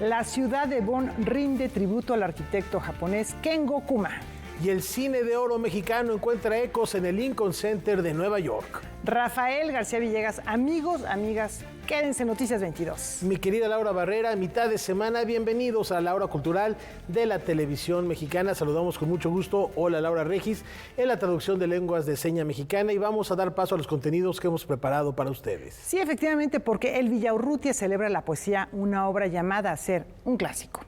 La ciudad de Bonn rinde tributo al arquitecto japonés Kengo Kuma. Y el cine de oro mexicano encuentra ecos en el Lincoln Center de Nueva York. Rafael García Villegas, amigos, amigas, quédense en Noticias 22. Mi querida Laura Barrera, mitad de semana, bienvenidos a la hora cultural de la televisión mexicana. Saludamos con mucho gusto. Hola, Laura Regis, en la traducción de lenguas de seña mexicana, y vamos a dar paso a los contenidos que hemos preparado para ustedes. Sí, efectivamente, porque el Villaurrutia celebra la poesía, una obra llamada a ser un clásico.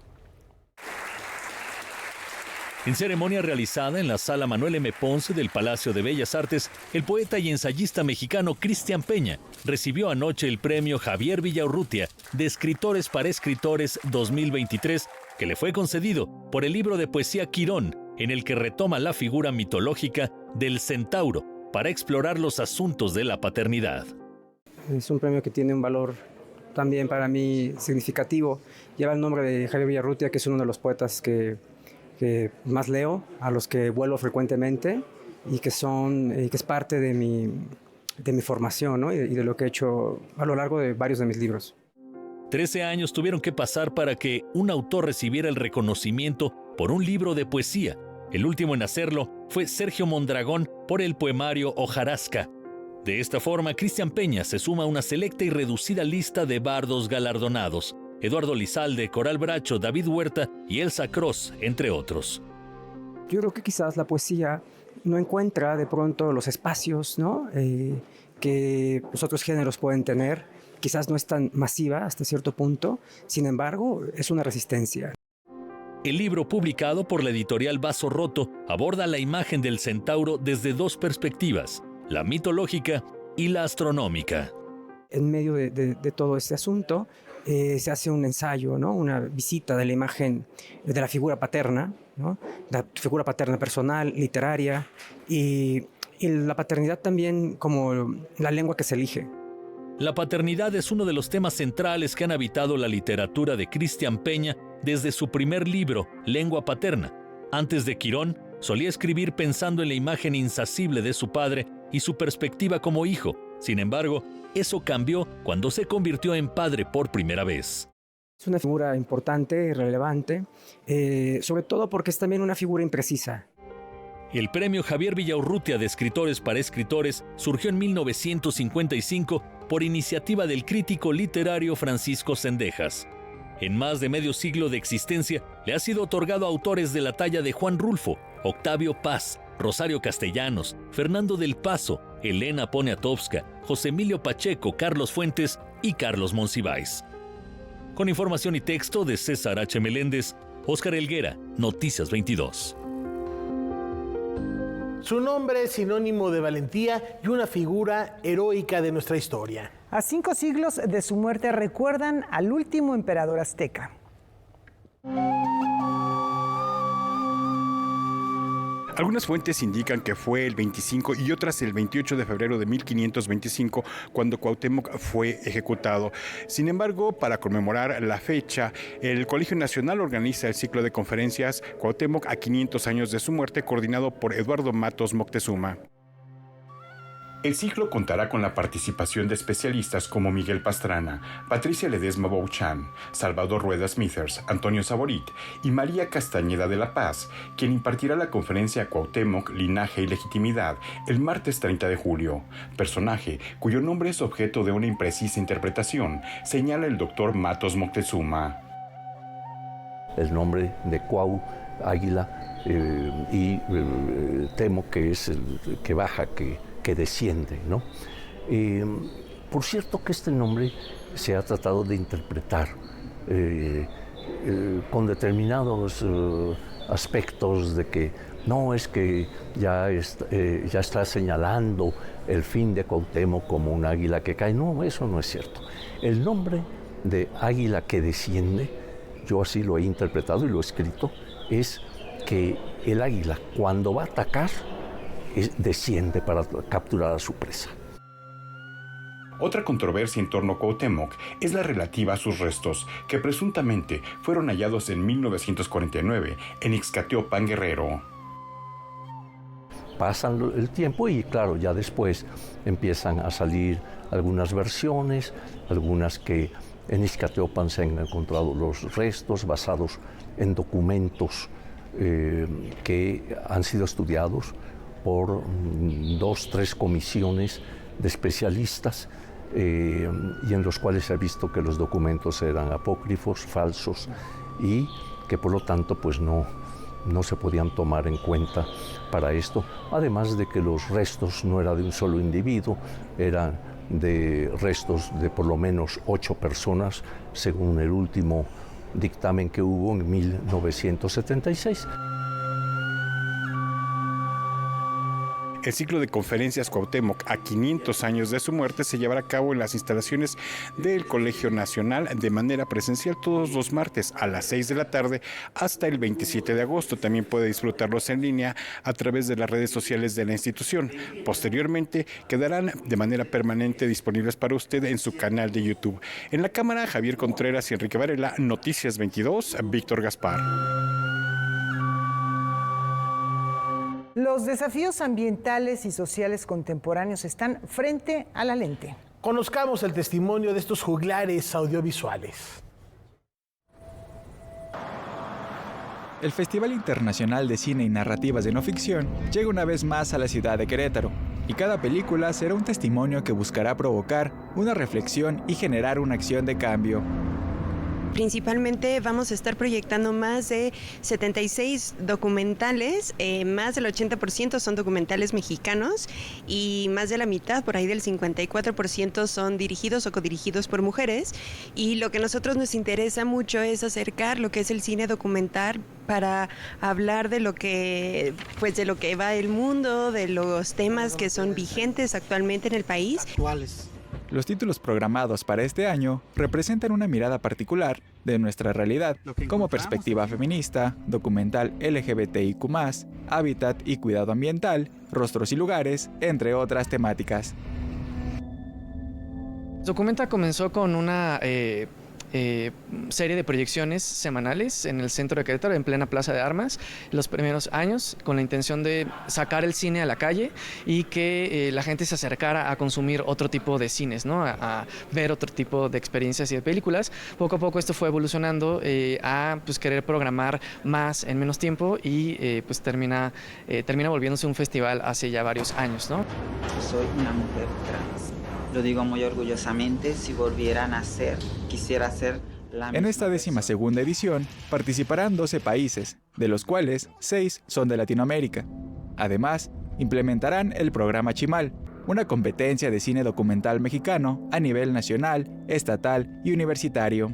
En ceremonia realizada en la Sala Manuel M. Ponce del Palacio de Bellas Artes, el poeta y ensayista mexicano Cristian Peña recibió anoche el premio Javier Villaurrutia de Escritores para Escritores 2023, que le fue concedido por el libro de poesía Quirón, en el que retoma la figura mitológica del centauro para explorar los asuntos de la paternidad. Es un premio que tiene un valor también para mí significativo. Lleva el nombre de Javier Villaurrutia, que es uno de los poetas que más leo, a los que vuelvo frecuentemente y que es parte de mi formación, ¿no? y de lo que he hecho a lo largo de varios de mis libros. 13 años tuvieron que pasar para que un autor recibiera el reconocimiento por un libro de poesía. El último en hacerlo fue Sergio Mondragón por el poemario Hojarasca. De esta forma, Cristian Peña se suma a una selecta y reducida lista de bardos galardonados: Eduardo Lizalde, Coral Bracho, David Huerta y Elsa Cross, entre otros. Yo creo que quizás la poesía no encuentra de pronto los espacios, ¿no? Que los otros géneros pueden tener. Quizás no es tan masiva hasta cierto punto, sin embargo, es una resistencia. El libro, publicado por la editorial Vaso Roto, aborda la imagen del centauro desde dos perspectivas: la mitológica y la astronómica. En medio de todo este asunto, se hace un ensayo, ¿no? Una visita de la imagen de la figura paterna, ¿no? La figura paterna personal, literaria, y la paternidad también como la lengua que se elige. La paternidad es uno de los temas centrales que han habitado la literatura de Cristian Peña desde su primer libro, Lengua Paterna. Antes de Quirón, solía escribir pensando en la imagen insacible de su padre y su perspectiva como hijo. Sin embargo, eso cambió cuando se convirtió en padre por primera vez. Es una figura importante, relevante, sobre todo porque es también una figura imprecisa. El premio Javier Villaurrutia de Escritores para Escritores surgió en 1955 por iniciativa del crítico literario Francisco Cendejas. En más de medio siglo de existencia, le ha sido otorgado a autores de la talla de Juan Rulfo, Octavio Paz, Rosario Castellanos, Fernando del Paso, Elena Poniatowska, José Emilio Pacheco, Carlos Fuentes y Carlos Monsiváis. Con información y texto de César H. Meléndez, Óscar Helguera, Noticias 22. Su nombre es sinónimo de valentía y una figura heroica de nuestra historia. A 5 siglos de su muerte recuerdan al último emperador azteca. Algunas fuentes indican que fue el 25 y otras el 28 de febrero de 1525 cuando Cuauhtémoc fue ejecutado. Sin embargo, para conmemorar la fecha, el Colegio Nacional organiza el ciclo de conferencias Cuauhtémoc a 500 años de su muerte, coordinado por Eduardo Matos Moctezuma. El ciclo contará con la participación de especialistas como Miguel Pastrana, Patricia Ledesma Bouchan, Salvador Rueda Smithers, Antonio Saborit y María Castañeda de la Paz, quien impartirá la conferencia Cuauhtémoc, Linaje y Legitimidad el martes 30 de julio. Personaje cuyo nombre es objeto de una imprecisa interpretación, señala el doctor Matos Moctezuma. El nombre de Cuau, águila, y Temo, que es el que baja, que desciende, ¿no? Por cierto que este nombre se ha tratado de interpretar con determinados aspectos de que no es que ya está señalando el fin de Cuauhtémoc como un águila que cae. No, eso no es cierto. El nombre de águila que desciende, yo así lo he interpretado y lo he escrito, es que el águila cuando va a atacar desciende para capturar a su presa. Otra controversia en torno a Cuauhtémoc es la relativa a sus restos, que presuntamente fueron hallados en 1949 en Ixcateopan, Guerrero. Pasan el tiempo y claro, ya después empiezan a salir algunas versiones, algunas que En Ixcateopan se han encontrado los restos basados en documentos que han sido estudiados por 2, 3 comisiones de especialistas y en los cuales se ha visto que los documentos eran apócrifos, falsos y que por lo tanto pues no se podían tomar en cuenta para esto, además de que los restos no eran de un solo individuo, eran de restos de por lo menos 8 personas, según el último dictamen que hubo en 1976. El ciclo de conferencias Cuauhtémoc a 500 años de su muerte se llevará a cabo en las instalaciones del Colegio Nacional de manera presencial todos los martes a las 6 de la tarde hasta el 27 de agosto. También puede disfrutarlos en línea a través de las redes sociales de la institución. Posteriormente quedarán de manera permanente disponibles para usted en su canal de YouTube. En la cámara, Javier Contreras y Enrique Varela, Noticias 22, Víctor Gaspar. Los desafíos ambientales y sociales contemporáneos están frente a la lente. Conozcamos el testimonio de estos juglares audiovisuales. El Festival Internacional de Cine y Narrativas de No Ficción llega una vez más a la ciudad de Querétaro, y cada película será un testimonio que buscará provocar una reflexión y generar una acción de cambio. Principalmente vamos a estar proyectando más de 76 documentales, más del 80% son documentales mexicanos y más de la mitad, por ahí del 54%, son dirigidos o codirigidos por mujeres. Y lo que a nosotros nos interesa mucho es acercar lo que es el cine documental para hablar de lo que va el mundo, de los temas que son vigentes actualmente en el país. Los títulos programados para este año representan una mirada particular de nuestra realidad, como perspectiva feminista, documental LGBTIQ+, hábitat y cuidado ambiental, rostros y lugares, entre otras temáticas. Documenta comenzó con una serie de proyecciones semanales en el centro de Querétaro, en plena Plaza de Armas, los primeros años, con la intención de sacar el cine a la calle y que la gente se acercara a consumir otro tipo de cines, ¿no? A ver otro tipo de experiencias y de películas. Poco a poco esto fue evolucionando a querer programar más en menos tiempo y termina volviéndose un festival hace ya varios años, ¿no? Soy una mujer trans. Lo digo muy orgullosamente, si volviera a nacer, quisiera ser la misma. En esta 12ª edición participarán 12 países, de los cuales 6 son de Latinoamérica. Además, implementarán el programa Chimal, una competencia de cine documental mexicano a nivel nacional, estatal y universitario.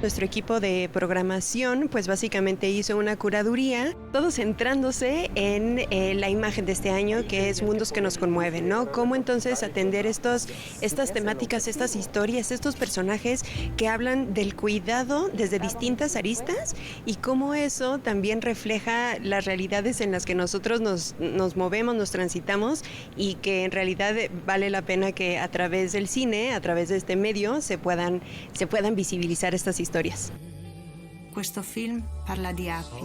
Nuestro equipo de programación pues básicamente hizo una curaduría, todo centrándose en la imagen de este año, que es Mundos que nos conmueven, ¿no? Cómo entonces atender estas temáticas, estas historias, estos personajes que hablan del cuidado desde distintas aristas y cómo eso también refleja las realidades en las que nosotros nos movemos, nos transitamos y que en realidad vale la pena que a través del cine, a través de este medio, se puedan visibilizar estas historias. Questo film parla di api.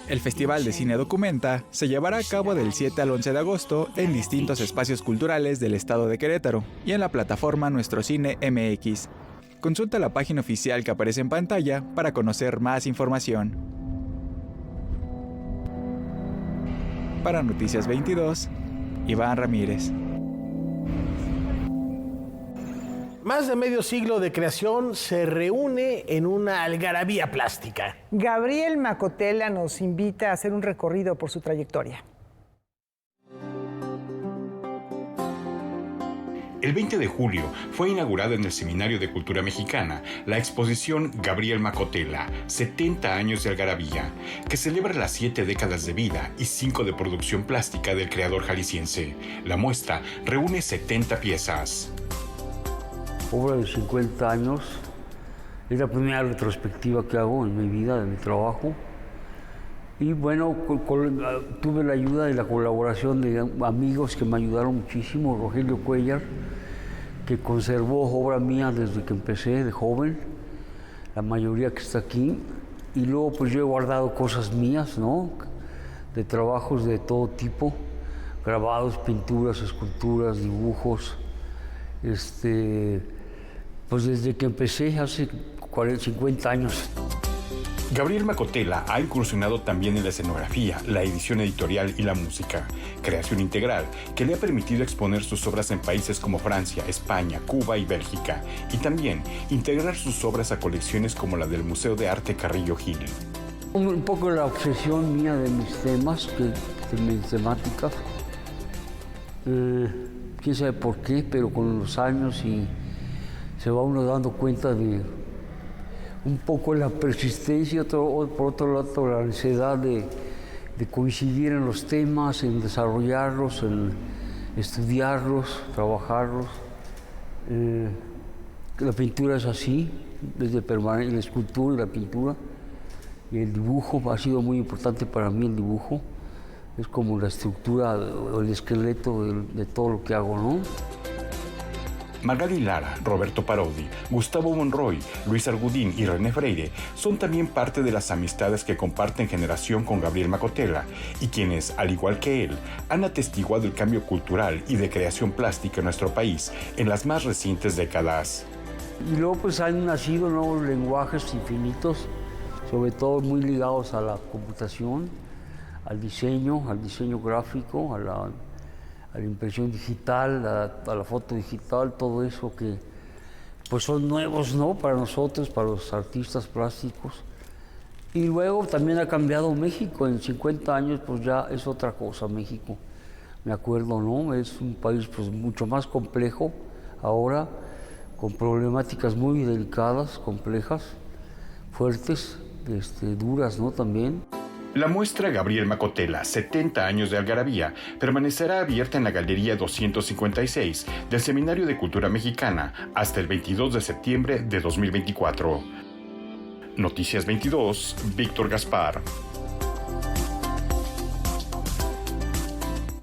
El Festival de Cine Documenta se llevará a cabo del 7 al 11 de agosto en distintos espacios culturales del estado de Querétaro y en la plataforma Nuestro Cine MX. Consulta la página oficial que aparece en pantalla para conocer más información. Para Noticias 22, Iván Ramírez. Más de medio siglo de creación se reúne en una algarabía plástica. Gabriel Macotela nos invita a hacer un recorrido por su trayectoria. El 20 de julio fue inaugurada en el Seminario de Cultura Mexicana la exposición Gabriel Macotela, 70 años de algarabía, que celebra las 7 décadas de vida y 5 de producción plástica del creador jalisciense. La muestra reúne 70 piezas. Obra de 50 años, es la primera retrospectiva que hago en mi vida, en mi trabajo. Y bueno, tuve la ayuda y la colaboración de amigos que me ayudaron muchísimo. Rogelio Cuellar, que conservó obra mía desde que empecé de joven, la mayoría que está aquí. Y luego pues yo he guardado cosas mías, ¿no? De trabajos de todo tipo, grabados, pinturas, esculturas, dibujos, pues desde que empecé hace 50 años. Gabriel Macotela ha incursionado también en la escenografía, la edición editorial y la música, creación integral que le ha permitido exponer sus obras en países como Francia, España, Cuba y Bélgica, y también integrar sus obras a colecciones como la del Museo de Arte Carrillo Gil. Un poco la obsesión mía de mis temas, de mis temáticas, quién sabe por qué, pero con los años y se va uno dando cuenta de un poco la persistencia, por otro lado la necesidad de coincidir en los temas, en desarrollarlos, en estudiarlos, trabajarlos. La pintura es así, desde permanente, la escultura y la pintura. Y el dibujo ha sido muy importante para mí, el dibujo. Es como la estructura o el esqueleto de todo lo que hago, ¿no? Magali Lara, Roberto Parodi, Gustavo Monroy, Luis Argudín y René Freire son también parte de las amistades que comparten generación con Gabriel Macotela y quienes, al igual que él, han atestiguado el cambio cultural y de creación plástica en nuestro país en las más recientes décadas. Y luego pues han nacido nuevos lenguajes infinitos, sobre todo muy ligados a la computación, al diseño gráfico, a la impresión digital, a la foto digital, todo eso que pues son nuevos, ¿no? Para nosotros, para los artistas plásticos. Y luego también ha cambiado México, en 50 años pues ya es otra cosa México. Me acuerdo, ¿no? Es un país pues mucho más complejo ahora, con problemáticas muy delicadas, complejas, fuertes, duras, ¿no? También. La muestra Gabriel Macotela, 70 años de algarabía, permanecerá abierta en la Galería 256 del Seminario de Cultura Mexicana hasta el 22 de septiembre de 2024. Noticias 22, Víctor Gaspar.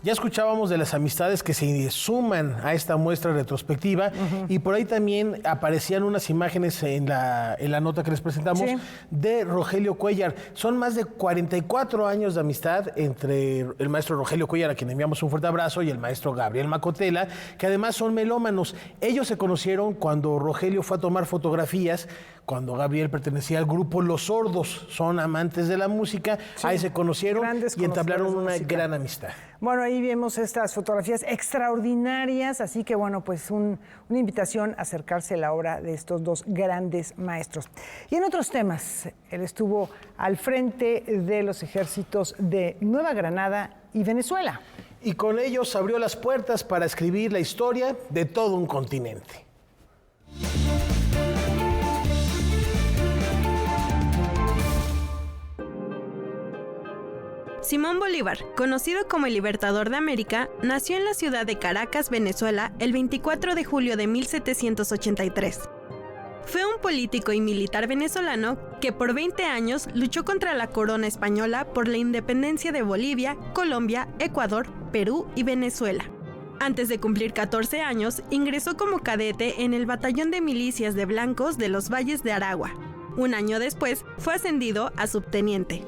Ya escuchábamos de las amistades que se suman a esta muestra retrospectiva y por ahí también aparecían unas imágenes en la nota que les presentamos de Rogelio Cuéllar. Son más de 44 años de amistad entre el maestro Rogelio Cuéllar, a quien enviamos un fuerte abrazo, y el maestro Gabriel Macotela, que además son melómanos. Ellos se conocieron cuando Rogelio fue a tomar fotografías, cuando Gabriel pertenecía al grupo Los Sordos. Son amantes de la música, ahí se conocieron y entablaron una gran amistad. Bueno, ahí vemos estas fotografías extraordinarias, así que bueno, pues una invitación a acercarse a la obra de estos dos grandes maestros. Y en otros temas, él estuvo al frente de los ejércitos de Nueva Granada y Venezuela. Y con ellos abrió las puertas para escribir la historia de todo un continente. Simón Bolívar, conocido como el Libertador de América, nació en la ciudad de Caracas, Venezuela, el 24 de julio de 1783. Fue un político y militar venezolano que por 20 años luchó contra la corona española por la independencia de Bolivia, Colombia, Ecuador, Perú y Venezuela. Antes de cumplir 14 años, ingresó como cadete en el Batallón de Milicias de Blancos de los Valles de Aragua. Un año después, fue ascendido a subteniente.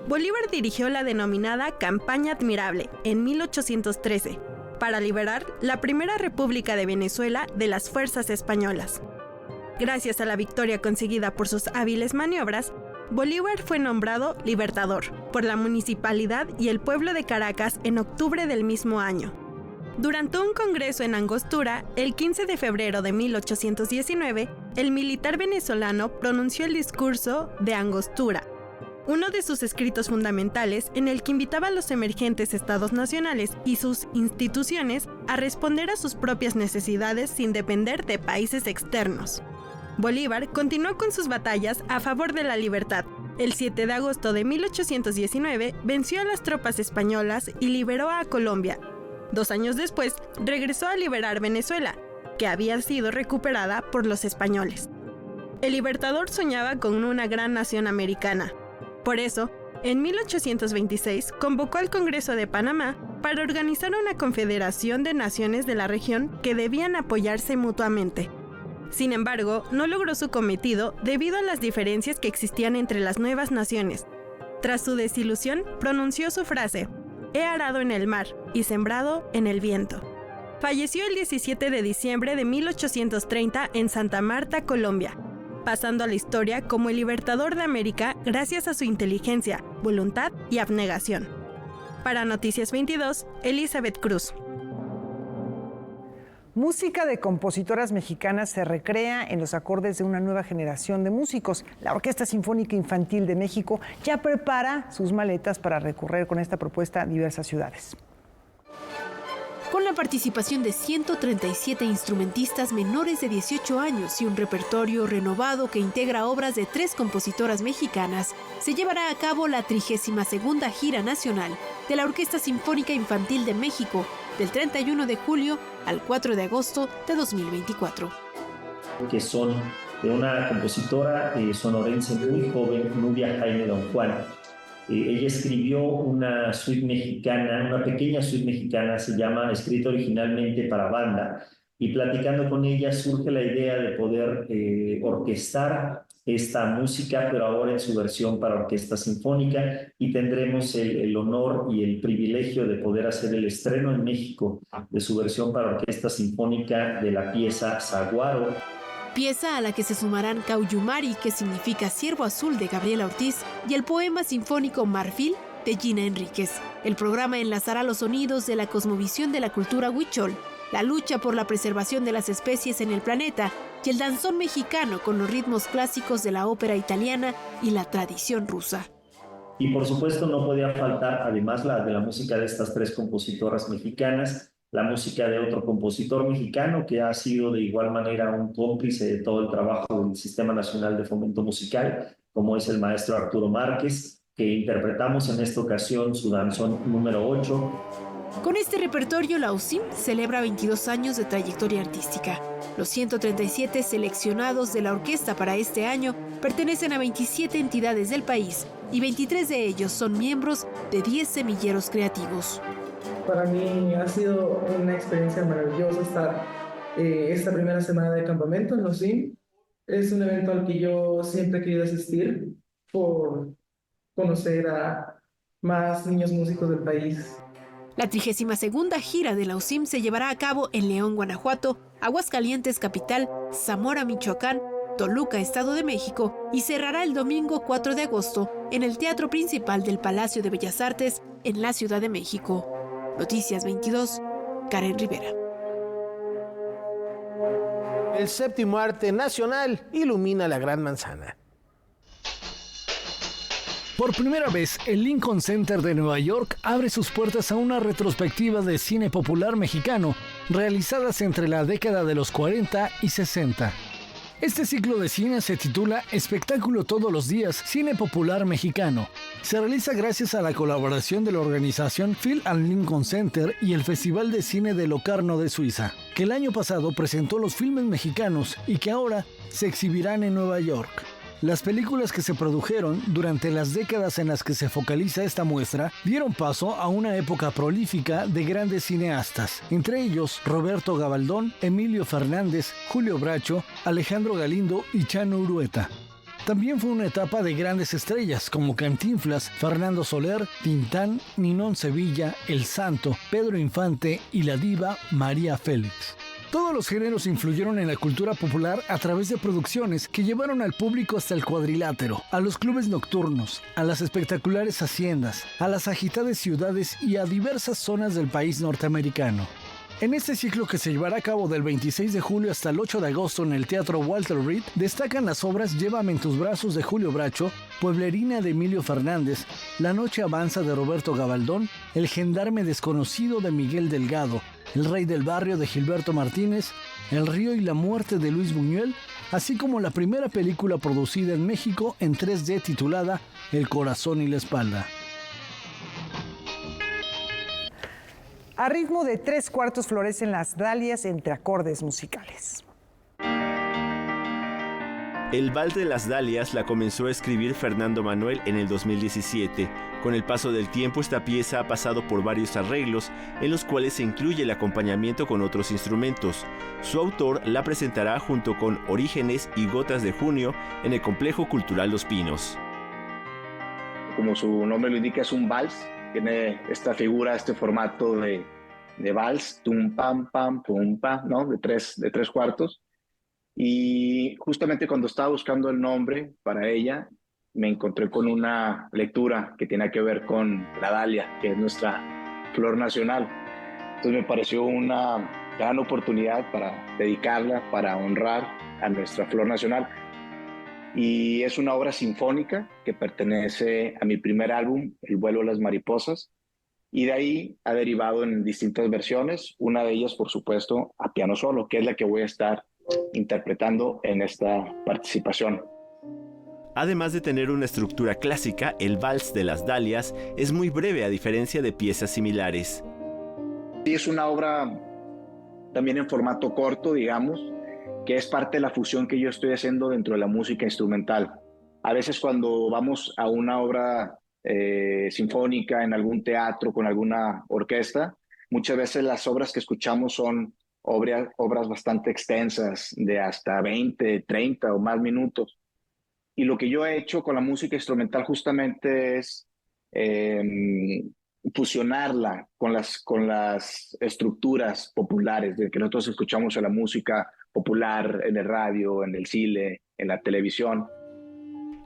Bolívar dirigió la denominada Campaña Admirable en 1813 para liberar la primera república de Venezuela de las fuerzas españolas. Gracias a la victoria conseguida por sus hábiles maniobras, Bolívar fue nombrado Libertador por la municipalidad y el pueblo de Caracas en octubre del mismo año. Durante un congreso en Angostura, el 15 de febrero de 1819, el militar venezolano pronunció el discurso de Angostura, uno de sus escritos fundamentales en el que invitaba a los emergentes estados nacionales y sus instituciones a responder a sus propias necesidades sin depender de países externos. Bolívar continuó con sus batallas a favor de la libertad. El 7 de agosto de 1819 venció a las tropas españolas y liberó a Colombia. 2 años después, regresó a liberar Venezuela, que había sido recuperada por los españoles. El Libertador soñaba con una gran nación americana. Por eso, en 1826 convocó al Congreso de Panamá para organizar una confederación de naciones de la región que debían apoyarse mutuamente. Sin embargo, no logró su cometido debido a las diferencias que existían entre las nuevas naciones. Tras su desilusión, pronunció su frase: "He arado en el mar y sembrado en el viento". Falleció el 17 de diciembre de 1830 en Santa Marta, Colombia, pasando a la historia como el libertador de América gracias a su inteligencia, voluntad y abnegación. Para Noticias 22, Elizabeth Cruz. Música de compositoras mexicanas se recrea en los acordes de una nueva generación de músicos. La Orquesta Sinfónica Infantil de México ya prepara sus maletas para recorrer con esta propuesta diversas ciudades. Con la participación de 137 instrumentistas menores de 18 años y un repertorio renovado que integra obras de 3 compositoras mexicanas, se llevará a cabo la 32ª Gira Nacional de la Orquesta Sinfónica Infantil de México, del 31 de julio al 4 de agosto de 2024. Que son de una compositora sonorense muy joven, Nubia Jaime Don Juan. Ella escribió una suite mexicana, una pequeña suite mexicana, se llama, escrita originalmente para banda, y platicando con ella surge la idea de poder orquestar esta música, pero ahora en su versión para orquesta sinfónica, y tendremos el honor y el privilegio de poder hacer el estreno en México de su versión para orquesta sinfónica de la pieza Saguaro. Pieza a la que se sumarán Cauyumari, que significa Ciervo Azul, de Gabriela Ortiz, y el poema sinfónico Marfil, de Gina Enríquez. El programa enlazará los sonidos de la cosmovisión de la cultura huichol, la lucha por la preservación de las especies en el planeta y el danzón mexicano con los ritmos clásicos de la ópera italiana y la tradición rusa. Y por supuesto no podía faltar, además de la música de estas 3 compositoras mexicanas, la música de otro compositor mexicano que ha sido de igual manera un cómplice de todo el trabajo del Sistema Nacional de Fomento Musical, como es el maestro Arturo Márquez, que interpretamos en esta ocasión su danzón número 8. Con este repertorio, la UCIM celebra 22 años de trayectoria artística. Los 137 seleccionados de la orquesta para este año pertenecen a 27 entidades del país y 23 de ellos son miembros de 10 semilleros creativos. Para mí ha sido una experiencia maravillosa estar esta primera semana de campamento en los CIM. Es un evento al que yo siempre he querido asistir por conocer a más niños músicos del país. La 32ª gira de la UCIM se llevará a cabo en León, Guanajuato, Aguascalientes, capital, Zamora, Michoacán, Toluca, Estado de México, y cerrará el domingo 4 de agosto en el Teatro Principal del Palacio de Bellas Artes en la Ciudad de México. Noticias 22, Karen Rivera. El 7º arte nacional ilumina la Gran Manzana. Por primera vez, el Lincoln Center de Nueva York abre sus puertas a una retrospectiva de cine popular mexicano, realizadas entre la década de los 40 y 60. Este ciclo de cine se titula Espectáculo todos los días, Cine Popular Mexicano. Se realiza gracias a la colaboración de la organización Phil and Lincoln Center y el Festival de Cine de Locarno de Suiza, que el año pasado presentó los filmes mexicanos y que ahora se exhibirán en Nueva York. Las películas que se produjeron durante las décadas en las que se focaliza esta muestra dieron paso a una época prolífica de grandes cineastas, entre ellos Roberto Gabaldón, Emilio Fernández, Julio Bracho, Alejandro Galindo y Chano Urueta. También fue una etapa de grandes estrellas como Cantinflas, Fernando Soler, Tintán, Ninón Sevilla, El Santo, Pedro Infante y la diva María Félix. Todos los géneros influyeron en la cultura popular a través de producciones que llevaron al público hasta el cuadrilátero, a los clubes nocturnos, a las espectaculares haciendas, a las agitadas ciudades y a diversas zonas del país norteamericano. En este ciclo, que se llevará a cabo del 26 de julio hasta el 8 de agosto en el Teatro Walter Reed, destacan las obras Llévame en tus brazos de Julio Bracho, Pueblerina de Emilio Fernández, La noche avanza de Roberto Gabaldón, El gendarme desconocido de Miguel Delgado, El rey del barrio de Gilberto Martínez, El río y la muerte de Luis Buñuel, así como la primera película producida en México en 3D titulada El corazón y la espalda. A ritmo de 3/4 florecen las dalias entre acordes musicales. El Vals de las Dalias la comenzó a escribir Fernando Manuel en el 2017. Con el paso del tiempo, esta pieza ha pasado por varios arreglos, en los cuales se incluye el acompañamiento con otros instrumentos. Su autor la presentará junto con Orígenes y Gotas de Junio en el Complejo Cultural Los Pinos. Como su nombre lo indica, es un vals. Tiene esta figura, este formato de de vals, tum, pam, pam, pum, pam, ¿no? De tres cuartos. Y justamente cuando estaba buscando el nombre para ella, me encontré con una lectura que tiene que ver con la dalia, que es nuestra flor nacional. Entonces me pareció una gran oportunidad para dedicarla, para honrar a nuestra flor nacional. Y es una obra sinfónica que pertenece a mi primer álbum, El vuelo de las mariposas, y de ahí ha derivado en distintas versiones, una de ellas, por supuesto, a piano solo, que es la que voy a estar interpretando en esta participación. Además de tener una estructura clásica, el Vals de las Dalias es muy breve a diferencia de piezas similares. Sí, es una obra también en formato corto, digamos, que es parte de la fusión que yo estoy haciendo dentro de la música instrumental. A veces cuando vamos a una obra sinfónica en algún teatro con alguna orquesta, muchas veces las obras que escuchamos son obras bastante extensas, de hasta 20, 30 o más minutos. Y lo que yo he hecho con la música instrumental justamente es fusionarla con las estructuras populares de que nosotros escuchamos en la música popular, en el radio, en el cine, en la televisión.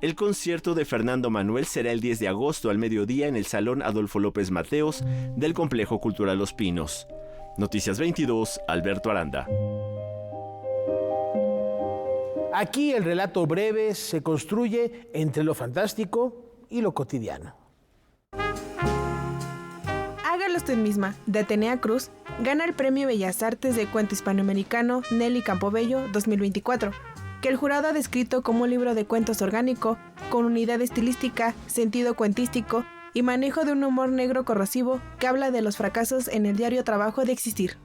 El concierto de Fernando Manuel será el 10 de agosto al mediodía en el Salón Adolfo López Mateos del Complejo Cultural Los Pinos. Noticias 22, Alberto Aranda. Aquí el relato breve se construye entre lo fantástico y lo cotidiano. Hágalo usted misma, de Atenea Cruz, gana el Premio Bellas Artes de Cuento Hispanoamericano Nelly Campobello 2024, que el jurado ha descrito como un libro de cuentos orgánico, con unidad estilística, sentido cuentístico y manejo de un humor negro corrosivo que habla de los fracasos en el diario trabajo de existir.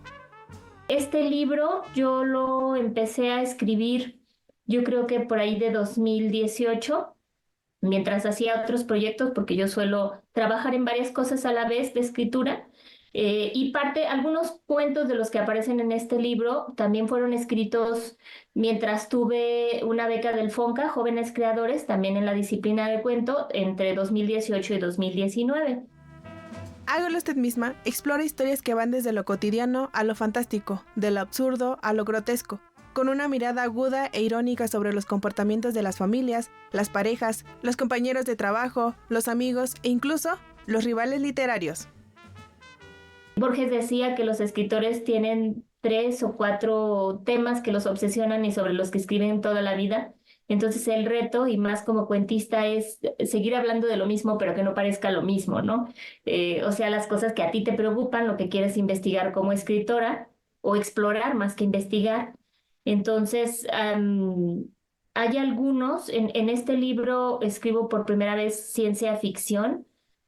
Este libro yo lo empecé a escribir, yo creo que por ahí de 2018, mientras hacía otros proyectos, porque yo suelo trabajar en varias cosas a la vez de escritura. Y algunos cuentos de los que aparecen en este libro también fueron escritos mientras tuve una beca del FONCA, Jóvenes Creadores, también en la disciplina de cuento, entre 2018 y 2019. Hágalo usted misma, explora historias que van desde lo cotidiano a lo fantástico, de lo absurdo a lo grotesco, con una mirada aguda e irónica sobre los comportamientos de las familias, las parejas, los compañeros de trabajo, los amigos e incluso los rivales literarios. Borges decía que los escritores tienen 3 o 4 temas que los obsesionan y sobre los que escriben toda la vida. Entonces el reto, y más como cuentista, es seguir hablando de lo mismo, pero que no parezca lo mismo, ¿no? O sea, las cosas que a ti te preocupan, lo que quieres investigar como escritora, o explorar más que investigar. Entonces, hay algunos, en este libro escribo por primera vez ciencia ficción.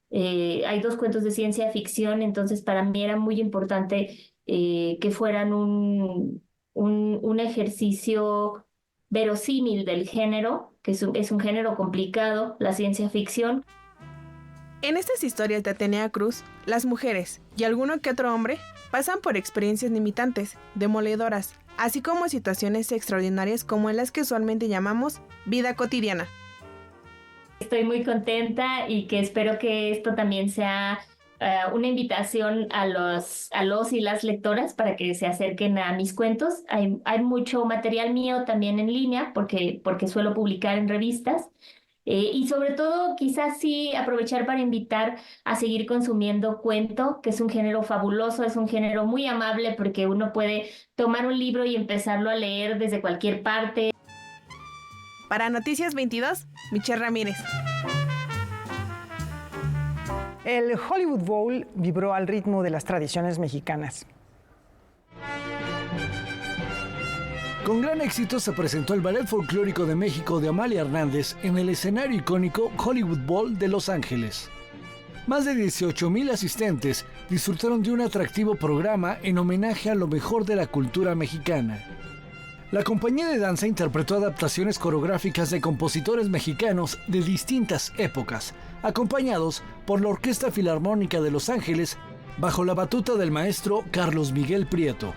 Hay 2 cuentos de ciencia ficción, entonces para mí era muy importante que fueran un ejercicio verosímil del género, que es un género complicado, la ciencia ficción. En estas historias de Atenea Cruz, las mujeres y alguno que otro hombre pasan por experiencias limitantes, demoledoras, así como situaciones extraordinarias como en las que usualmente llamamos vida cotidiana. Estoy muy contenta y que espero que esto también sea una invitación a los y las lectoras para que se acerquen a mis cuentos. Hay mucho material mío también en línea porque suelo publicar en revistas. Y sobre todo quizás sí aprovechar para invitar a seguir consumiendo cuento, que es un género fabuloso, es un género muy amable porque uno puede tomar un libro y empezarlo a leer desde cualquier parte. Para Noticias 22, Michelle Ramírez. El Hollywood Bowl vibró al ritmo de las tradiciones mexicanas. Con gran éxito se presentó el Ballet Folclórico de México de Amalia Hernández en el escenario icónico Hollywood Bowl de Los Ángeles. Más de 18,000 asistentes disfrutaron de un atractivo programa en homenaje a lo mejor de la cultura mexicana. La compañía de danza interpretó adaptaciones coreográficas de compositores mexicanos de distintas épocas, acompañados por la Orquesta Filarmónica de Los Ángeles, bajo la batuta del maestro Carlos Miguel Prieto.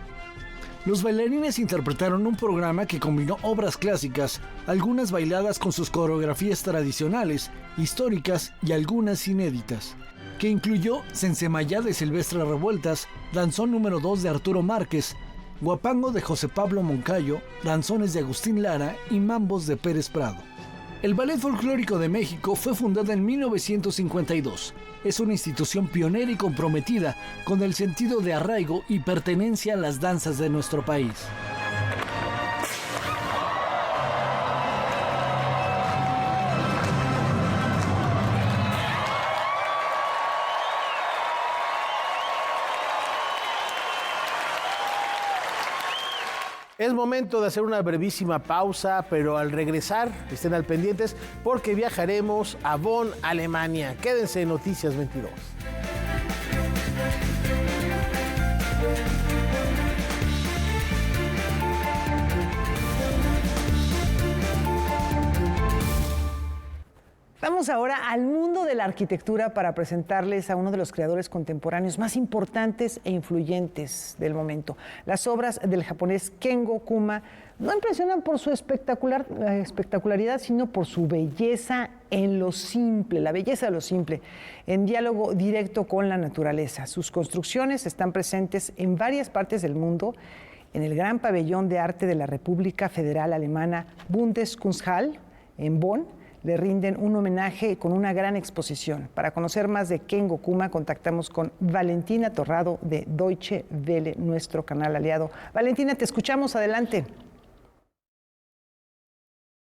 Los bailarines interpretaron un programa que combinó obras clásicas, algunas bailadas con sus coreografías tradicionales, históricas y algunas inéditas. que incluyó Sensemayá de Silvestre Revueltas, Danzón número 2 de Arturo Márquez, Guapango de José Pablo Moncayo, Danzones de Agustín Lara y Mambos de Pérez Prado. El Ballet Folclórico de México fue fundado en 1952. Es una institución pionera y comprometida con el sentido de arraigo y pertenencia a las danzas de nuestro país. Es momento de hacer una brevísima pausa, pero al regresar, estén al pendientes porque viajaremos a Bonn, Alemania. Quédense en Noticias 22. Vamos ahora al mundo de la arquitectura para presentarles a uno de los creadores contemporáneos más importantes e influyentes del momento. Las obras del japonés Kengo Kuma no impresionan por su espectacularidad, sino por su belleza en lo simple, la belleza de lo simple, en diálogo directo con la naturaleza. Sus construcciones están presentes en varias partes del mundo, en el Gran Pabellón de Arte de la República Federal Alemana Bundeskunsthalle, en Bonn. Le rinden un homenaje con una gran exposición. Para conocer más de Kengo Kuma, contactamos con Valentina Torrado de Deutsche Welle, nuestro canal aliado. Valentina, te escuchamos, adelante.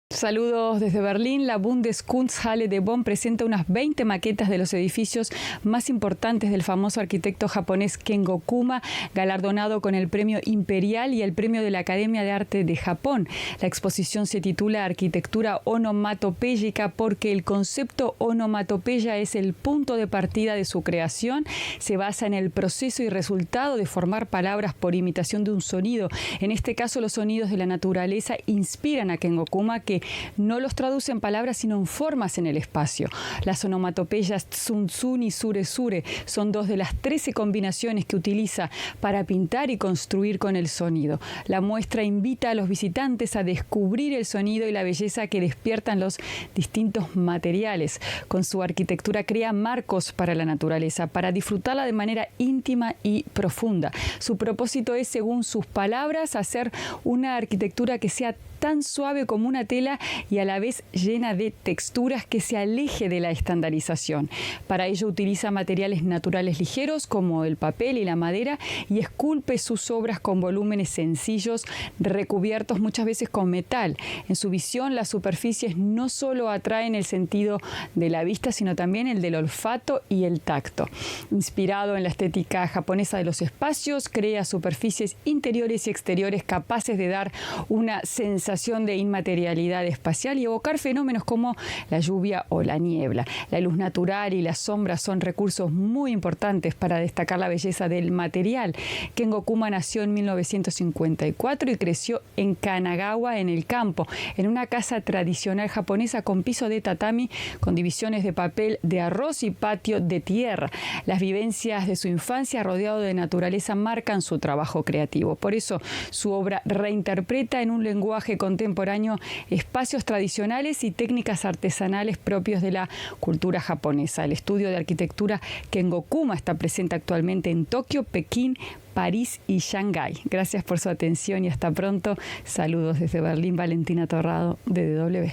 Saludos desde Berlín. La Bundeskunsthalle de Bonn presenta unas 20 maquetas de los edificios más importantes del famoso arquitecto japonés Kengo Kuma, galardonado con el Premio Imperial y el Premio de la Academia de Arte de Japón. La exposición se titula Arquitectura onomatopéyica porque el concepto onomatopeya es el punto de partida de su creación. Se basa en el proceso y resultado de formar palabras por imitación de un sonido. En este caso, los sonidos de la naturaleza inspiran a Kengo Kuma, que no los traduce en palabras sino en formas en el espacio. Las onomatopeyas tsun-tsun y sure-sure son dos de las 13 combinaciones que utiliza para pintar y construir con el sonido. La muestra invita a los visitantes a descubrir el sonido y la belleza que despiertan los distintos materiales. Con su arquitectura crea marcos para la naturaleza, para disfrutarla de manera íntima y profunda. Su propósito es, según sus palabras, hacer una arquitectura que sea tan suave como una tela y a la vez llena de texturas que se aleje de la estandarización. Para ello utiliza materiales naturales ligeros como el papel y la madera y esculpe sus obras con volúmenes sencillos recubiertos muchas veces con metal. En su visión, las superficies no solo atraen el sentido de la vista, sino también el del olfato y el tacto. Inspirado en la estética japonesa de los espacios, crea superficies interiores y exteriores capaces de dar una sensación de inmaterialidad espacial y evocar fenómenos como la lluvia o la niebla. La luz natural y las sombras son recursos muy importantes para destacar la belleza del material. Kengo Kuma nació en 1954 y creció en Kanagawa, en el campo, en una casa tradicional japonesa con piso de tatami, con divisiones de papel de arroz y patio de tierra. Las vivencias de su infancia rodeado de naturaleza marcan su trabajo creativo. Por eso su obra reinterpreta en un lenguaje contemporáneo espacios tradicionales y técnicas artesanales propios de la cultura japonesa. El estudio de arquitectura Kengo Kuma está presente actualmente en Tokio, Pekín, París y Shanghái. Gracias por su atención y hasta pronto. Saludos desde Berlín, Valentina Torrado, de DW.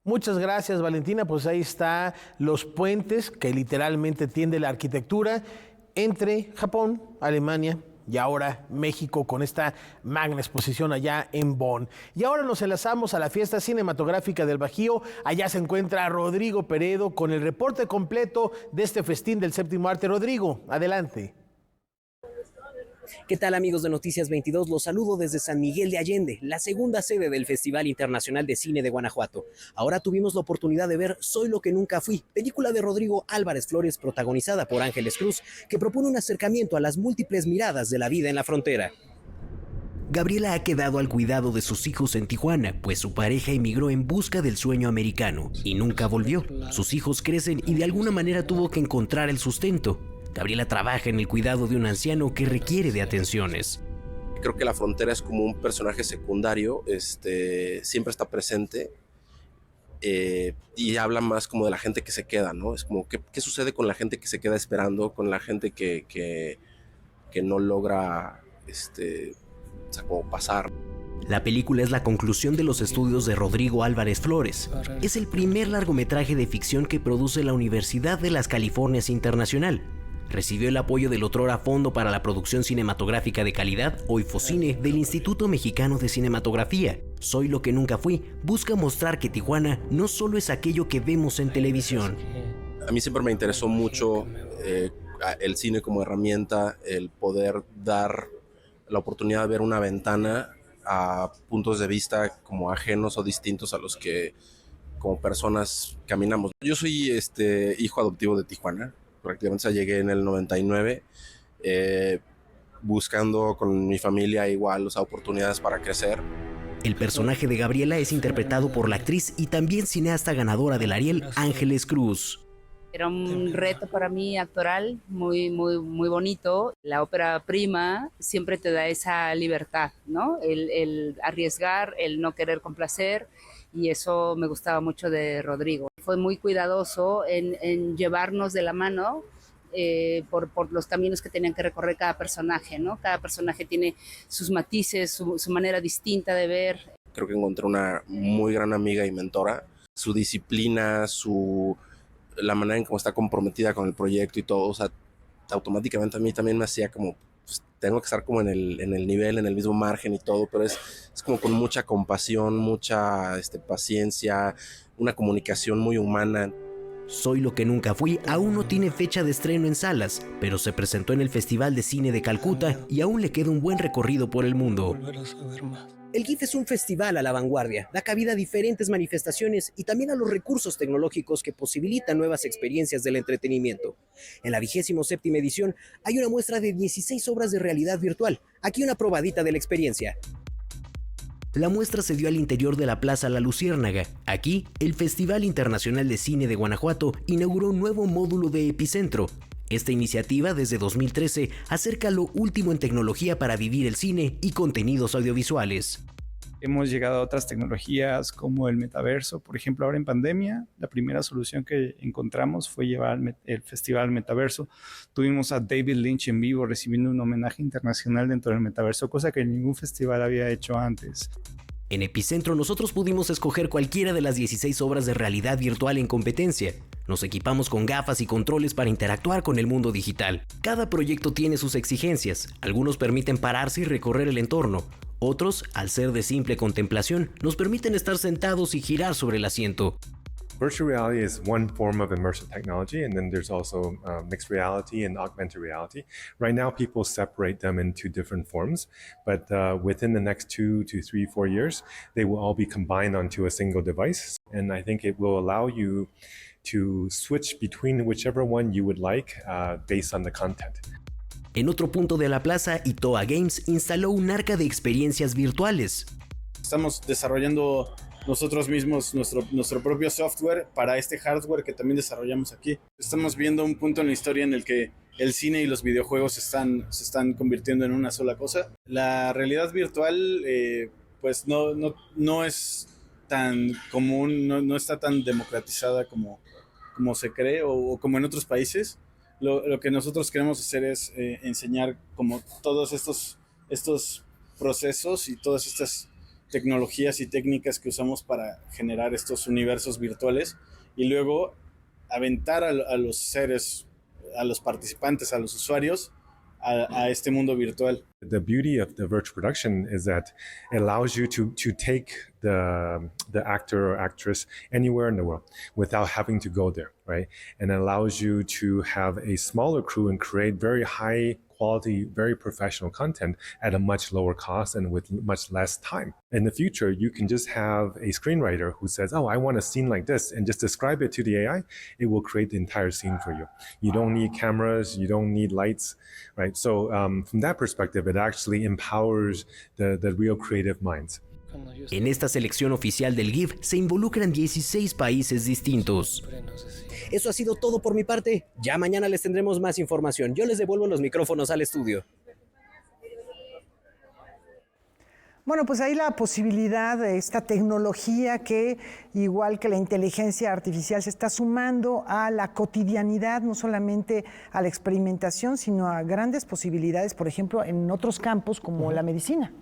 Muchas gracias, Valentina. Pues ahí está los puentes que literalmente tiende la arquitectura entre Japón, Alemania y ahora México con esta magna exposición allá en Bonn. Y ahora nos enlazamos a la fiesta cinematográfica del Bajío. Allá se encuentra Rodrigo Peredo con el reporte completo de este festín del séptimo arte. Rodrigo, adelante. ¿Qué tal, amigos de Noticias 22? Los saludo desde San Miguel de Allende, la segunda sede del Festival Internacional de Cine de Guanajuato. Ahora tuvimos la oportunidad de ver Soy lo que nunca fui, película de Rodrigo Álvarez Flores protagonizada por Ángeles Cruz, que propone un acercamiento a las múltiples miradas de la vida en la frontera. Gabriela ha quedado al cuidado de sus hijos en Tijuana, pues su pareja emigró en busca del sueño americano y nunca volvió. Sus hijos crecen y de alguna manera tuvo que encontrar el sustento. Gabriela trabaja en el cuidado de un anciano que requiere de atenciones. Creo que la frontera es como un personaje secundario, siempre está presente y habla más como de la gente que se queda, ¿no? Es como, ¿qué sucede con la gente que se queda esperando, con la gente que no logra, o sea, como pasar? La película es la conclusión de los estudios de Rodrigo Álvarez Flores. Es el primer largometraje de ficción que produce la Universidad de las Californias Internacional. Recibió el apoyo del otrora Fondo para la Producción Cinematográfica de Calidad, o IFOCINE, del Instituto Mexicano de Cinematografía. Soy lo que nunca fui busca mostrar que Tijuana no solo es aquello que vemos en televisión. A mí siempre me interesó mucho el cine como herramienta, el poder dar la oportunidad de ver una ventana a puntos de vista como ajenos o distintos a los que como personas caminamos. Yo soy hijo adoptivo de Tijuana, prácticamente llegué en el 99, buscando con mi familia igual, o sea, oportunidades para crecer. El personaje de Gabriela es interpretado por la actriz y también cineasta ganadora del Ariel, Ángeles Cruz. Era un reto para mí actoral muy bonito. La ópera prima siempre te da esa libertad, ¿no? El arriesgar, el no querer complacer, y eso me gustaba mucho de Rodrigo. Fue muy cuidadoso en llevarnos de la mano por los caminos que tenían que recorrer cada personaje, ¿no? Cada personaje tiene sus matices, su manera distinta de ver. Creo que encontré una muy gran amiga y mentora. Su disciplina, la manera en cómo está comprometida con el proyecto y todo, o sea, automáticamente a mí también me hacía como, pues, tengo que estar como en el nivel, en el mismo margen y todo, pero es como con mucha compasión, mucha paciencia, una comunicación muy humana. Soy lo que nunca fui aún no tiene fecha de estreno en salas, pero se presentó en el Festival de Cine de Calcuta y aún le queda un buen recorrido por el mundo. El GIF es un festival a la vanguardia, da cabida a diferentes manifestaciones y también a los recursos tecnológicos que posibilitan nuevas experiencias del entretenimiento. En la 27ª edición hay una muestra de 16 obras de realidad virtual. Aquí una probadita de la experiencia. La muestra se dio al interior de la Plaza La Luciérnaga. Aquí, el Festival Internacional de Cine de Guanajuato inauguró un nuevo módulo de Epicentro. Esta iniciativa, desde 2013, acerca lo último en tecnología para vivir el cine y contenidos audiovisuales. Hemos llegado a otras tecnologías como el metaverso. Por ejemplo, ahora en pandemia, la primera solución que encontramos fue llevar el festival metaverso. Tuvimos a David Lynch en vivo recibiendo un homenaje internacional dentro del metaverso, cosa que ningún festival había hecho antes. En Epicentro nosotros pudimos escoger cualquiera de las 16 obras de realidad virtual en competencia. Nos equipamos con gafas y controles para interactuar con el mundo digital. Cada proyecto tiene sus exigencias. Algunos permiten pararse y recorrer el entorno. Otros, al ser de simple contemplación, nos permiten estar sentados y girar sobre el asiento. Virtual reality is one form of immersive technology, and then there's also mixed reality and augmented reality. Right now, people separate them into different forms, but within the next 2 to 3, 4 years, they will all be combined onto a single device. And I think it will allow you to switch between whichever one you would like based on the content. En otro punto de la plaza, Itoa Games instaló un arca de experiencias virtuales. Estamos desarrollando nosotros mismos nuestro propio software para este hardware que también desarrollamos aquí. Estamos viendo un punto en la historia en el que el cine y los videojuegos se están convirtiendo en una sola cosa. La realidad virtual pues no es tan común, no está tan democratizada como se cree o como en otros países. Lo que nosotros queremos hacer es enseñar como todos estos procesos y todas estas tecnologías y técnicas que usamos para generar estos universos virtuales y luego aventar a los seres, a los participantes, a los usuarios a este mundo virtual. The beauty of the virtual production is that it allows you to take the actor or actress anywhere in the world without having to go there, right? And it allows you to have a smaller crew and create very high quality, very professional content at a much lower cost and with much less time. In the future, you can just have a screenwriter who says, oh, I want a scene like this, and just describe it to the AI. It will create the entire scene for you. You don't need cameras, you don't need lights, right? So from that perspective, it actually empowers the real creative minds. En esta selección oficial del GIF se involucran 16 países distintos. Eso ha sido todo por mi parte. Ya mañana les tendremos más información. Yo les devuelvo los micrófonos al estudio. Bueno, pues hay la posibilidad de esta tecnología que, igual que la inteligencia artificial, se está sumando a la cotidianidad, no solamente a la experimentación, sino a grandes posibilidades, por ejemplo, en otros campos como la medicina.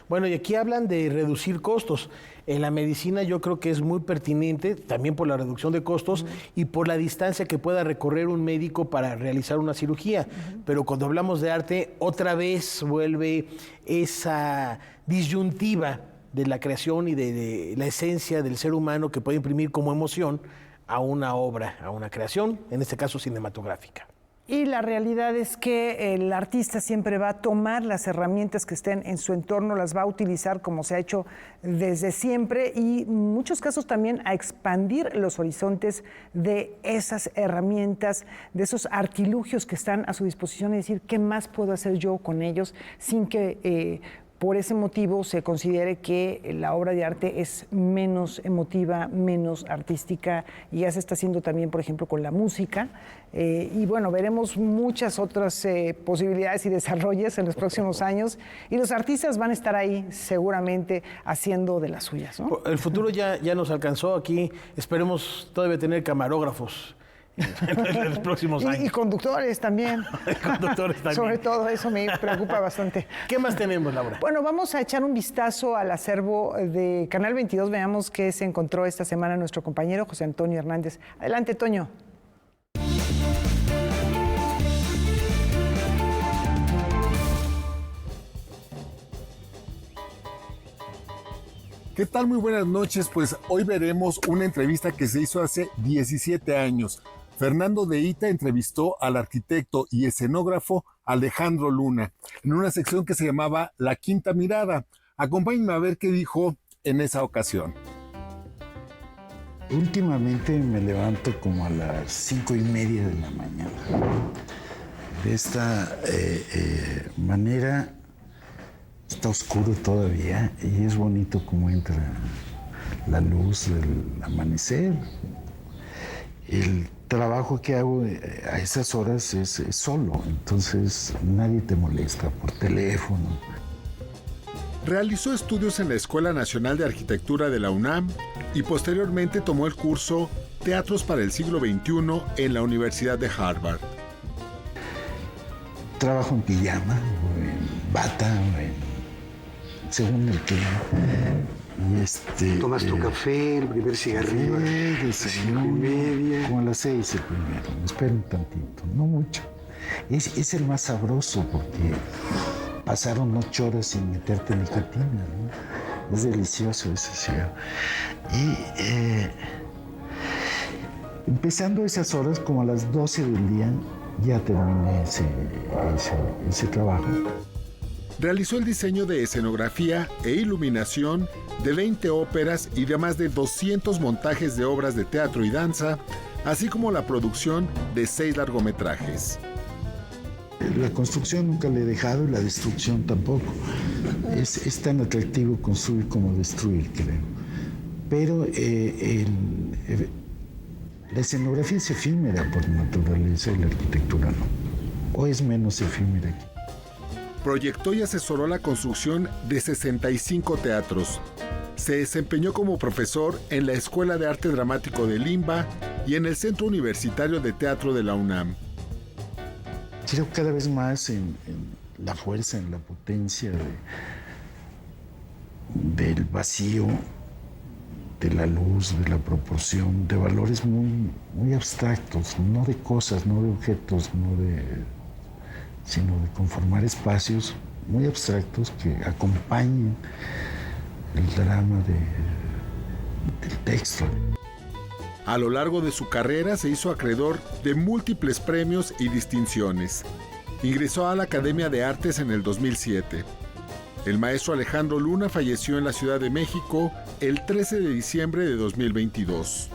Bueno, y aquí hablan de reducir costos. En la medicina yo creo que es muy pertinente, también por la reducción de costos y por la distancia que pueda recorrer un médico para realizar una cirugía. Pero cuando hablamos de arte, otra vez vuelve esa disyuntiva de la creación y de la esencia del ser humano que puede imprimir como emoción a una obra, a una creación, en este caso cinematográfica. Y la realidad es que el artista siempre va a tomar las herramientas que estén en su entorno, las va a utilizar como se ha hecho desde siempre y en muchos casos también a expandir los horizontes de esas herramientas, de esos artilugios que están a su disposición y decir qué más puedo hacer yo con ellos sin que por ese motivo se considere que la obra de arte es menos emotiva, menos artística, y ya se está haciendo también, por ejemplo, con la música. Y bueno, veremos muchas otras posibilidades y desarrollos en los próximos años, y los artistas van a estar ahí seguramente haciendo de las suyas, ¿no? El futuro ya nos alcanzó aquí, esperemos todavía tener camarógrafos en los próximos años. Y conductores también. Conductores también. Sobre todo eso me preocupa bastante. ¿Qué más tenemos, Laura? Bueno, vamos a echar un vistazo al acervo de Canal 22. Veamos qué se encontró esta semana nuestro compañero José Antonio Hernández. Adelante, Toño. ¿Qué tal? Muy buenas noches. Pues hoy veremos una entrevista que se hizo hace 17 años. Fernando de Ita entrevistó al arquitecto y escenógrafo Alejandro Luna en una sección que se llamaba La Quinta Mirada. Acompáñenme a ver qué dijo en esa ocasión. Últimamente me levanto como a las 5:30 de la mañana. De esta manera está oscuro todavía y es bonito como entra la luz del amanecer. El trabajo que hago a esas horas es solo, entonces nadie te molesta por teléfono. Realizó estudios en la Escuela Nacional de Arquitectura de la UNAM y posteriormente tomó el curso Teatros para el siglo XXI en la Universidad de Harvard. Trabajo en pijama, o en bata, según el clima. ¿Tomas tu café, el primer cigarrillo? Desayuno, como a las 6 el primero. Me espero un tantito, no mucho. Es el más sabroso porque pasaron 8 horas sin meterte nicotina, ¿no? Es delicioso ese cigarro. Y empezando esas horas, como a las 12 del día, ya terminé ese trabajo. Realizó el diseño de escenografía e iluminación de 20 óperas y de más de 200 montajes de obras de teatro y danza, así como la producción de 6 largometrajes. La construcción nunca la he dejado y la destrucción tampoco. Es tan atractivo construir como destruir, creo. Pero la escenografía es efímera por naturaleza y la arquitectura no. O es menos efímera aquí. Proyectó y asesoró la construcción de 65 teatros. Se desempeñó como profesor en la Escuela de Arte Dramático de Limba y en el Centro Universitario de Teatro de la UNAM. Creo cada vez más en la fuerza, en la potencia del vacío, de la luz, de la proporción, de valores muy abstractos, no de cosas, no de objetos, sino de conformar espacios muy abstractos que acompañen el drama del texto. A lo largo de su carrera se hizo acreedor de múltiples premios y distinciones. Ingresó a la Academia de Artes en el 2007. El maestro Alejandro Luna falleció en la Ciudad de México el 13 de diciembre de 2022.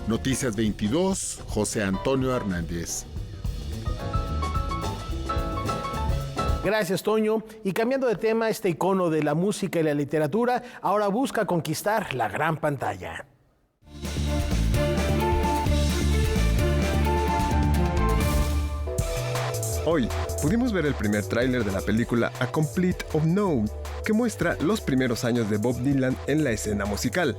Noticias 22, José Antonio Hernández. Gracias, Toño. Y cambiando de tema, este icono de la música y la literatura ahora busca conquistar la gran pantalla. Hoy pudimos ver el primer tráiler de la película A Complete Unknown, que muestra los primeros años de Bob Dylan en la escena musical.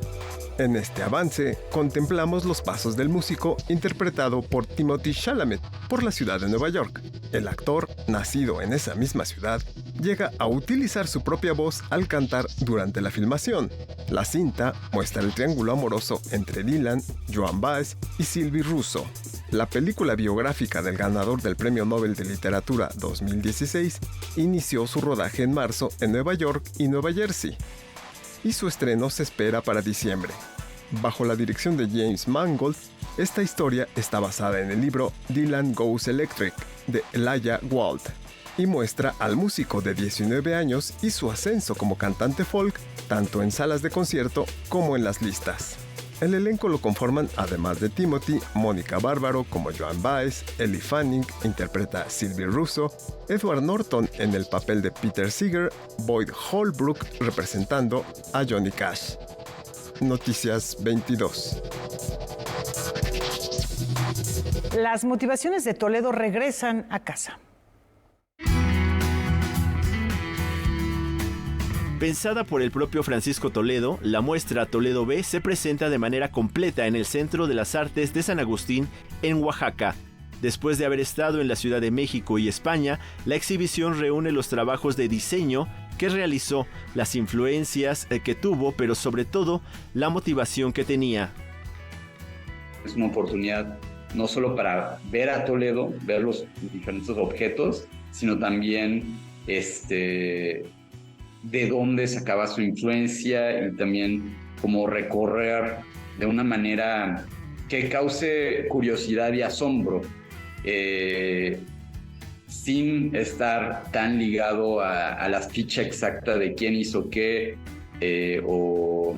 En este avance, contemplamos los pasos del músico interpretado por Timothée Chalamet por la ciudad de Nueva York. El actor, nacido en esa misma ciudad, llega a utilizar su propia voz al cantar durante la filmación. La cinta muestra el triángulo amoroso entre Dylan, Joan Baez y Sylvie Russo. La película biográfica del ganador del Premio Nobel de Literatura 2016 inició su rodaje en marzo en Nueva York y Nueva Jersey, y su estreno se espera para diciembre. Bajo la dirección de James Mangold, esta historia está basada en el libro Dylan Goes Electric de Elijah Wald y muestra al músico de 19 años y su ascenso como cantante folk tanto en salas de concierto como en las listas. El elenco lo conforman, además de Timothy, Mónica Bárbaro como Joan Baez, Ellie Fanning interpreta a Sylvie Russo, Edward Norton en el papel de Peter Seeger, Boyd Holbrook representando a Johnny Cash. Noticias 22. Las motivaciones de Toledo regresan a casa. Pensada por el propio Francisco Toledo, la muestra Toledo B se presenta de manera completa en el Centro de las Artes de San Agustín, en Oaxaca. Después de haber estado en la Ciudad de México y España, la exhibición reúne los trabajos de diseño que realizó, las influencias que tuvo, pero sobre todo la motivación que tenía. Es una oportunidad no solo para ver a Toledo, ver los diferentes objetos, sino también de dónde sacaba su influencia y también como recorrer de una manera que cause curiosidad y asombro, sin estar tan ligado a la ficha exacta de quién hizo qué, o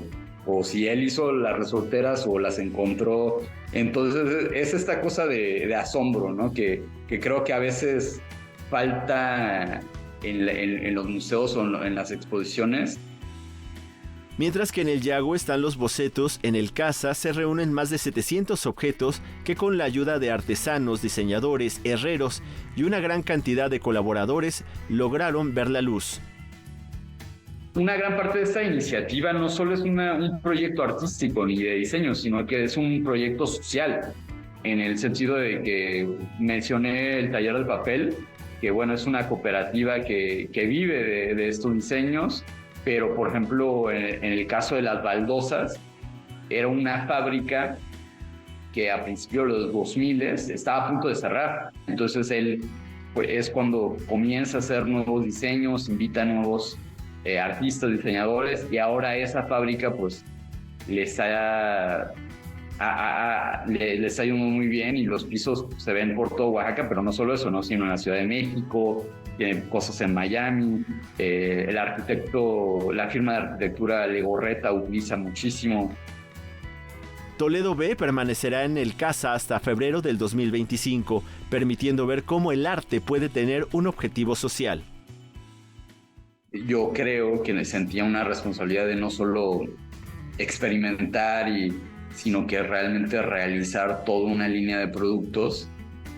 si él hizo las resorteras o las encontró. Entonces es esta cosa de asombro, ¿no? Que creo que a veces falta en los museos o en las exposiciones. Mientras que en el Yago están los bocetos, en el Casa se reúnen más de 700 objetos que con la ayuda de artesanos, diseñadores, herreros y una gran cantidad de colaboradores lograron ver la luz. Una gran parte de esta iniciativa no solo es un proyecto artístico ni de diseño, sino que es un proyecto social, en el sentido de que mencioné el Taller del Papel, que bueno, es una cooperativa que vive de estos diseños, pero por ejemplo en el caso de las baldosas, era una fábrica que a principios de los 2000 estaba a punto de cerrar. Entonces él es cuando comienza a hacer nuevos diseños, invita a nuevos artistas, diseñadores, y ahora esa fábrica pues les ha ido muy bien y los pisos se ven por todo Oaxaca, pero no solo eso, ¿no? Sino en la Ciudad de México, tiene cosas en Miami, el arquitecto, la firma de arquitectura Legorreta utiliza muchísimo. Toledo B permanecerá en el Casa hasta febrero del 2025, permitiendo ver cómo el arte puede tener un objetivo social. Yo creo que sentía una responsabilidad de no solo experimentar sino que realmente realizar toda una línea de productos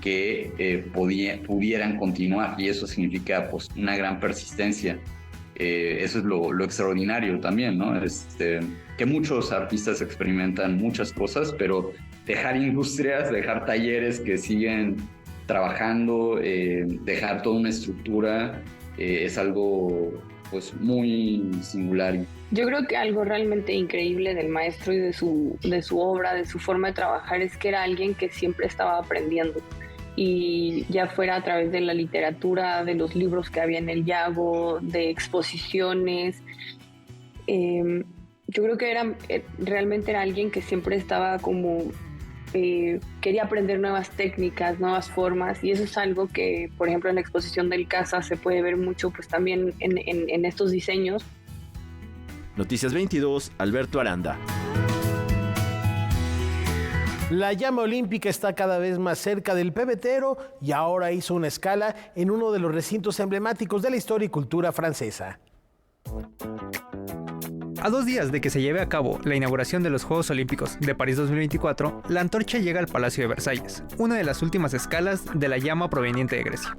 que pudieran continuar, y eso significa pues una gran persistencia. Eso es lo extraordinario también, ¿no? Que muchos artistas experimentan muchas cosas, pero dejar industrias, dejar talleres que siguen trabajando, dejar toda una estructura, es algo pues muy singular. Yo creo que algo realmente increíble del maestro y de su obra, de su forma de trabajar, es que era alguien que siempre estaba aprendiendo, y ya fuera a través de la literatura, de los libros que había en el Yago, de exposiciones. Yo creo que realmente era alguien que siempre estaba como quería aprender nuevas técnicas, nuevas formas, y eso es algo que, por ejemplo, en la exposición del Casa se puede ver mucho, pues también en estos diseños. Noticias 22, Alberto Aranda. La llama olímpica está cada vez más cerca del pebetero y ahora hizo una escala en uno de los recintos emblemáticos de la historia y cultura francesa. A 2 días de que se lleve a cabo la inauguración de los Juegos Olímpicos de París 2024, la antorcha llega al Palacio de Versalles, una de las últimas escalas de la llama proveniente de Grecia.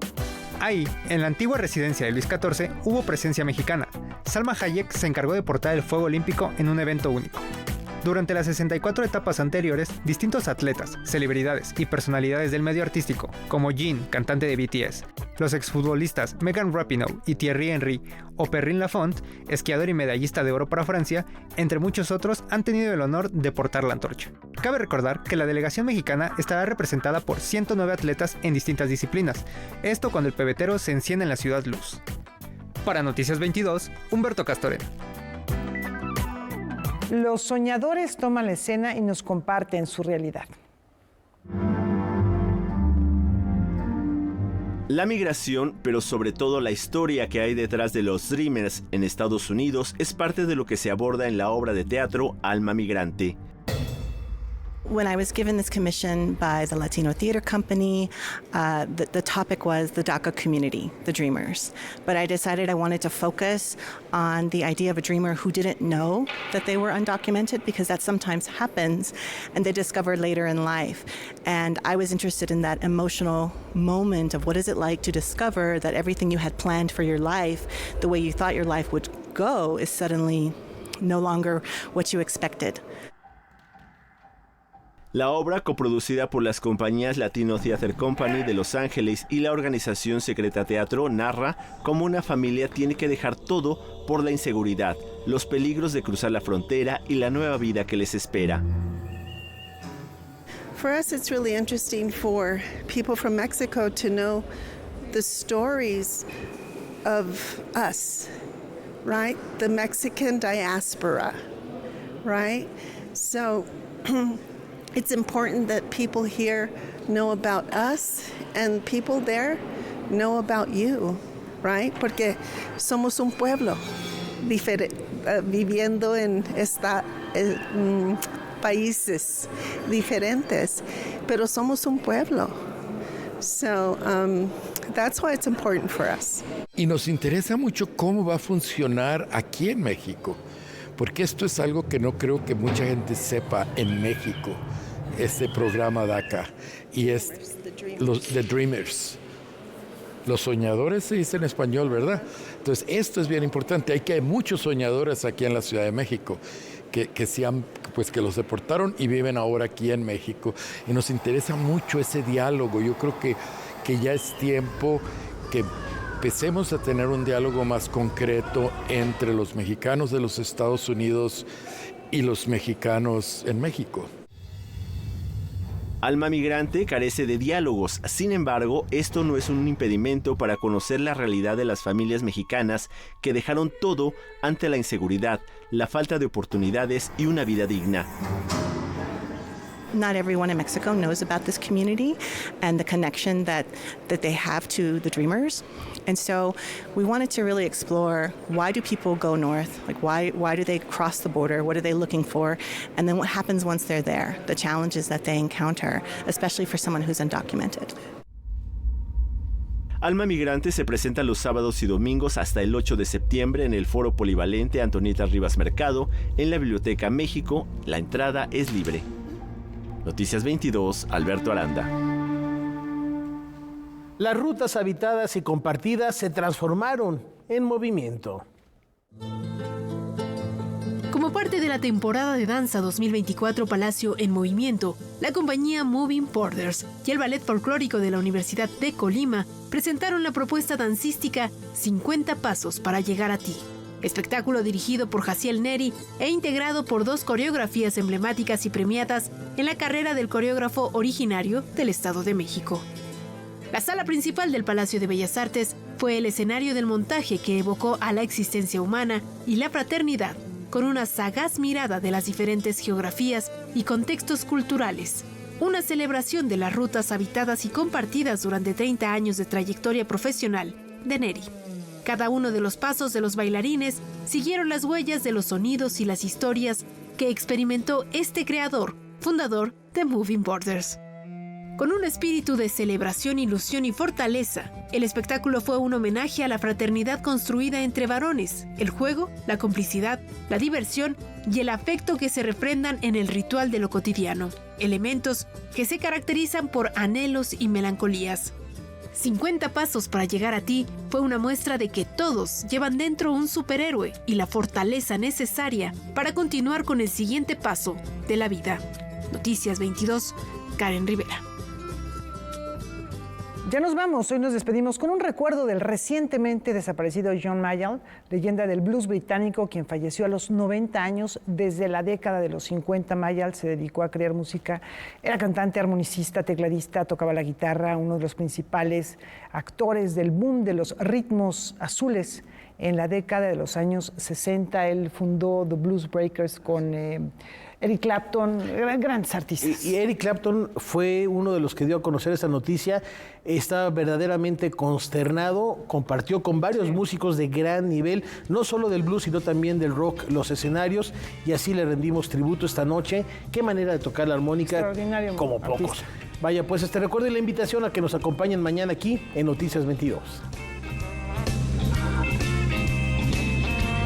Ahí, en la antigua residencia de Luis XIV, hubo presencia mexicana. Salma Hayek se encargó de portar el fuego olímpico en un evento único. Durante las 64 etapas anteriores, distintos atletas, celebridades y personalidades del medio artístico, como Jin, cantante de BTS, los exfutbolistas Megan Rapinoe y Thierry Henry, o Perrine Lafont, esquiador y medallista de oro para Francia, entre muchos otros, han tenido el honor de portar la antorcha. Cabe recordar que la delegación mexicana estará representada por 109 atletas en distintas disciplinas, esto cuando el pebetero se enciende en la ciudad luz. Para Noticias 22, Humberto Castorena. Los soñadores toman la escena y nos comparten su realidad. La migración, pero sobre todo la historia que hay detrás de los Dreamers en Estados Unidos, es parte de lo que se aborda en la obra de teatro Alma Migrante. When I was given this commission by the Latino Theater Company, the topic was the DACA community, the Dreamers. But I decided I wanted to focus on the idea of a dreamer who didn't know that they were undocumented, because that sometimes happens and they discover later in life. And I was interested in that emotional moment of what is it like to discover that everything you had planned for your life, the way you thought your life would go, is suddenly no longer what you expected. La obra, coproducida por las compañías Latino Theater Company de Los Ángeles y la organización Secreta Teatro, narra cómo una familia tiene que dejar todo por la inseguridad, los peligros de cruzar la frontera y la nueva vida que les espera. For us, it's really interesting for people from Mexico to know the stories of us, right? The Mexican diaspora, right? So it's important that people here know about us and people there know about you, right? Porque somos un pueblo viviendo en países diferentes, pero somos un pueblo. So that's why it's important for us. Y nos interesa mucho cómo va a funcionar aquí en México, porque esto es algo que no creo que mucha gente sepa en México. Este programa DACA y es The Dreamers. Los soñadores se dice en español, ¿verdad? Entonces esto es bien importante. Hay muchos soñadores aquí en la Ciudad de México que que los deportaron y viven ahora aquí en México. Y nos interesa mucho ese diálogo. Yo creo que ya es tiempo que empecemos a tener un diálogo más concreto entre los mexicanos de los Estados Unidos y los mexicanos en México. Alma Migrante carece de diálogos, sin embargo, esto no es un impedimento para conocer la realidad de las familias mexicanas que dejaron todo ante la inseguridad, la falta de oportunidades y una vida digna. Not everyone in Mexico knows about this community and the connection that they have to the Dreamers. And so we wanted to really explore, why do people go north? Like why do they cross the border? What are they looking for? And then what happens once they're there? The challenges that they encounter, especially for someone who's undocumented. Alma Migrante se presenta los sábados y domingos hasta el 8 de septiembre en el Foro Polivalente Antonieta Rivas Mercado, en la Biblioteca México. La entrada es libre. Noticias 22, Alberto Aranda. Las rutas habitadas y compartidas se transformaron en movimiento. Como parte de la temporada de danza 2024 Palacio en Movimiento, la compañía Moving Borders y el Ballet Folclórico de la Universidad de Colima presentaron la propuesta dancística 50 Pasos para Llegar a Ti. Espectáculo dirigido por Jaciel Neri e integrado por 2 coreografías emblemáticas y premiadas en la carrera del coreógrafo originario del Estado de México. La sala principal del Palacio de Bellas Artes fue el escenario del montaje que evocó a la existencia humana y la fraternidad, con una sagaz mirada de las diferentes geografías y contextos culturales. Una celebración de las rutas habitadas y compartidas durante 30 años de trayectoria profesional de Neri. Cada uno de los pasos de los bailarines siguieron las huellas de los sonidos y las historias que experimentó este creador, fundador de Moving Borders. Con un espíritu de celebración, ilusión y fortaleza, el espectáculo fue un homenaje a la fraternidad construida entre varones, el juego, la complicidad, la diversión y el afecto que se refrendan en el ritual de lo cotidiano, elementos que se caracterizan por anhelos y melancolías. 50 pasos para llegar a ti fue una muestra de que todos llevan dentro un superhéroe y la fortaleza necesaria para continuar con el siguiente paso de la vida. Noticias 22, Karen Rivera. Ya nos vamos, hoy nos despedimos con un recuerdo del recientemente desaparecido John Mayall, leyenda del blues británico, quien falleció a los 90 años. Desde la década de los 50, Mayall se dedicó a crear música. Era cantante, armonicista, tecladista, tocaba la guitarra, uno de los principales actores del boom de los ritmos azules. En la década de los años 60, él fundó The Blues Breakers con Eric Clapton, grandes artistas. Y Eric Clapton fue uno de los que dio a conocer esta noticia. Estaba verdaderamente consternado, compartió con varios músicos de gran nivel, no solo del blues, sino también del rock, los escenarios, y así le rendimos tributo esta noche. Qué manera de tocar la armónica, como pocos. Vaya, pues recuerden la invitación a que nos acompañen mañana aquí en Noticias 22.